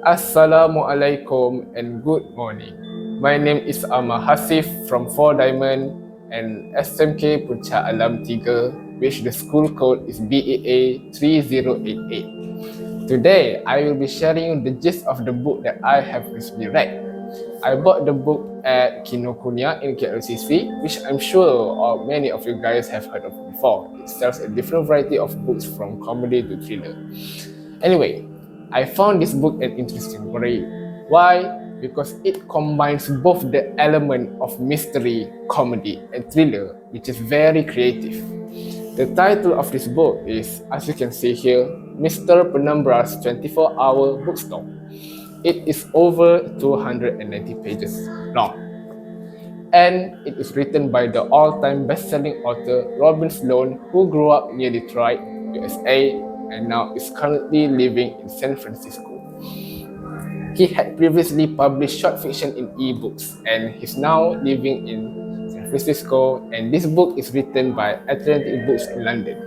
Assalamualaikum and good morning. My name is Ammar Hasif from 4 Diamond and SMK Puncak Alam 3, which the school code is BAA 3088. Today, I will be sharing the gist of the book that I have recently read. I bought the book at Kinokuniya in KLCC, which I'm sure many of you guys have heard of before. It sells a different variety of books from comedy to thriller. Anyway, I found this book an interesting read. Why? Because it combines both the element of mystery, comedy, and thriller, which is very creative. The title of this book is, as you can see here, Mr. Penumbra's 24-Hour Bookstore. It is over 290 pages long. And it is written by the all-time best-selling author Robin Sloan, who grew up near Detroit, USA, and now is currently living in San Francisco. He had previously published short fiction in ebooks, and he's now living in San Francisco, and this book is written by Atlantic Books in London.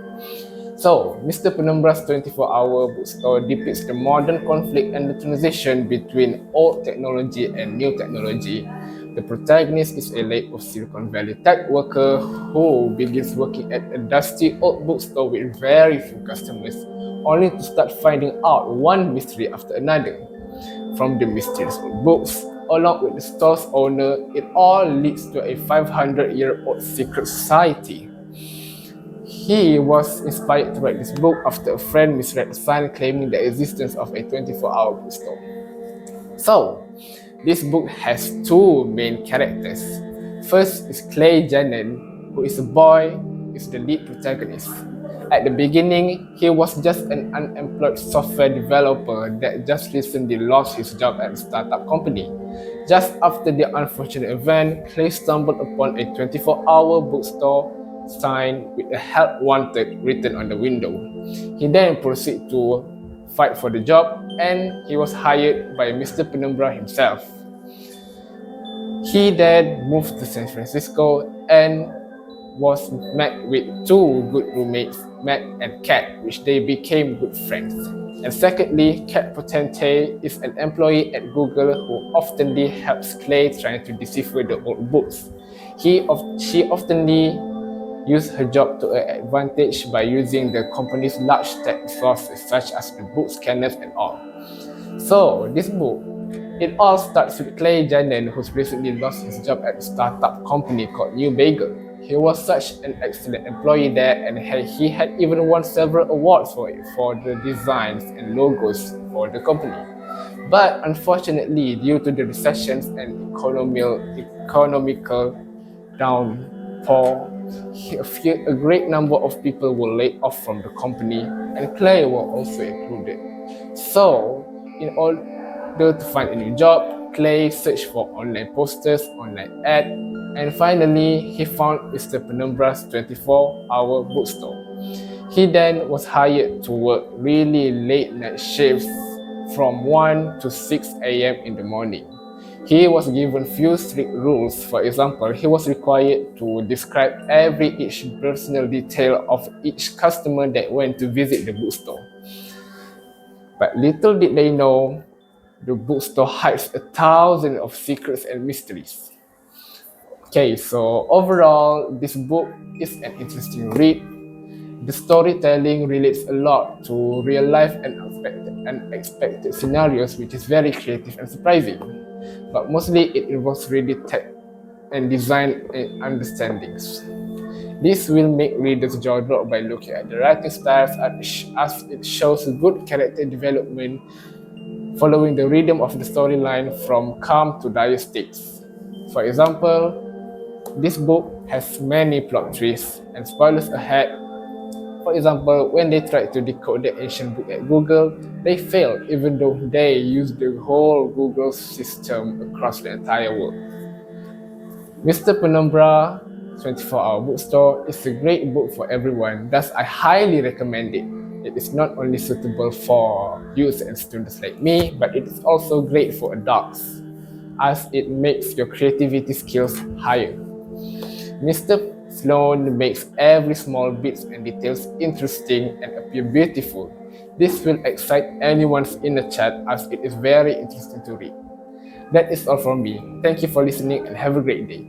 So, Mr. Penumbra's 24-Hour Bookstore depicts the modern conflict and the transition between old technology and new technology. The protagonist is a late Silicon Valley tech worker who begins working at a dusty old bookstore with very few customers, only to start finding out one mystery after another. From the mysterious old books, along with the store's owner, it all leads to a 500-year-old secret society. He was inspired to write this book after a friend misread a sign claiming the existence of a 24-hour bookstore. So, this book has two main characters. First is Clay Jannen, who is a boy, is the lead protagonist. At the beginning, he was just an unemployed software developer that just recently lost his job at a startup company. Just after the unfortunate event, Clay stumbled upon a 24-hour bookstore sign with a help wanted written on the window. He then proceeded to fight for the job, and he was hired by Mr. Penumbra himself. He then moved to San Francisco and was met with two good roommates, Matt and Kat, which they became good friends. And secondly, Kat Potente is an employee at Google who oftenly helps Clay trying to decipher the old books. She oftenly used her job to her advantage by using the company's large tech resources such as the book scanners and all. So, this book, it all starts with Clay Jannen, who's recently lost his job at a startup company called New Bagel. He was such an excellent employee there, and he had even won several awards for the designs and logos for the company. But unfortunately, due to the recessions and economical downpour, a great number of people were laid off from the company, and Clay was also included. So, in order to find a new job, Clay searched for online posters, online ads, and finally, he found Mr. Penumbra's 24-hour bookstore. He then was hired to work really late night shifts from 1 to 6 a.m. in the morning. He was given few strict rules. For example, he was required to describe each personal detail of each customer that went to visit the bookstore. But little did they know, the bookstore hides 1,000 of secrets and mysteries. Okay, so overall, this book is an interesting read. The storytelling relates a lot to real life and unexpected scenarios, which is very creative and surprising. But mostly it involves really tech and design and understandings. This will make readers jaw drop by looking at the writing styles as it shows good character development following the rhythm of the storyline from calm to dire states. For example, this book has many plot twists and spoilers ahead. For example, when they tried to decode the ancient book at Google, they failed even though they used the whole Google system across the entire world. Mr. Penumbra 24-Hour Bookstore is a great book for everyone, thus I highly recommend it. It is not only suitable for youth and students like me, but it is also great for adults, as it makes your creativity skills higher. Mr. Sloan makes every small bits and details interesting and appear beautiful. This will excite anyone in the chat as it is very interesting to read. That is all from me. Thank you for listening and have a great day.